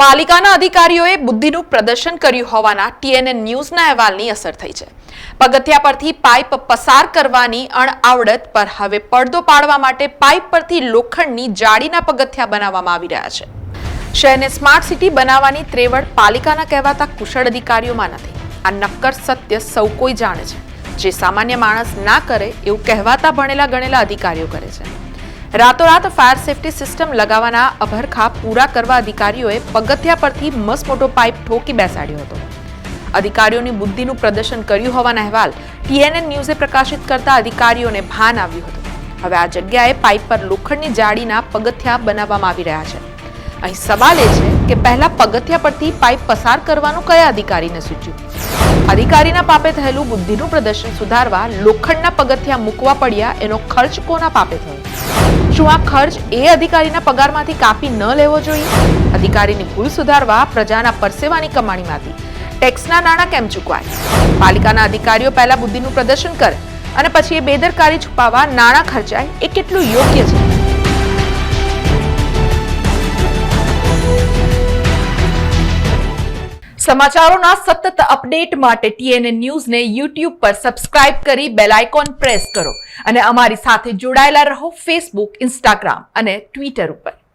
પાલિકાના અધિકારીઓએ બુદ્ધિનું પ્રદર્શન કર્યું હોવાના TNN ન્યૂઝના અહેવાલની અસર થઈ છે. પગથિયા પરથી પાઇપ પસાર કરવાની અણઆવડત પર હવે પડદો પાડવા માટે પાઇપ પરથી લોખંડની જાળીના પગથિયા બનાવવામાં આવી રહ્યા છે. શહેરને સ્માર્ટ સિટી બનાવવાની ત્રેવડ પાલિકાના કહેવાતા કુશળ અધિકારીઓમાં નથી. આ નક્કર સત્ય સૌ કોઈ જાણે છે. જે સામાન્ય માણસ ના કરે એવું કહેવાતા ભણેલા ગણેલા અધિકારીઓ કરે છે. રાતોરાત ફાયર સેફટી સિસ્ટમ લગાવવાના અભરખા પૂરા કરવા અધિકારીઓએ પગથિયા પરથી મસમોટો પાઇપ ઠોકી બેસાડ્યો હતો. અધિકારીઓની બુદ્ધિનું પ્રદર્શન કર્યું હોવાના અહેવાલ TNN ન્યૂઝે પ્રકાશિત કરતા અધિકારીઓને ભાન આવ્યું હતું. હવે આ જગ્યાએ પાઇપ પર લોખંડની જાળીના પગથિયા બનાવવામાં આવી રહ્યા છે. અહીં સવાલ એ છે કે પહેલા પગથિયા પરથી પાઇપ પસાર કરવાનું કયા અધિકારીને સૂચ્યું? અધિકારીના પાપે થયેલું બુદ્ધિનું પ્રદર્શન સુધારવા લોખંડના પગથિયા મૂકવા પડ્યા એનો ખર્ચ કોના પાપે થયો? શું આ ખર્ચ એ અધિકારીના પગારમાંથી કાપી ન લેવો જોઈએ? અધિકારીની ભૂલ સુધારવા પ્રજાના પરસેવાની કમાણીમાંથી ટેક્સના નાણાં કેમ ચૂકવાય? પાલિકાના અધિકારીઓ પહેલા બુદ્ધિનું પ્રદર્શન કરે અને પછી એ બેદરકારી છુપાવવા નાણાં ખર્ચાય એ કેટલું યોગ્ય છે? સમાચારોના સતત અપડેટ માટે TNN ન્યૂઝને YouTube પર સબસ્ક્રાઇબ કરી બેલ આઇકોન પ્રેસ કરો અને અમારી સાથે જોડાયેલા રહો Facebook, Instagram અને Twitter ઉપર.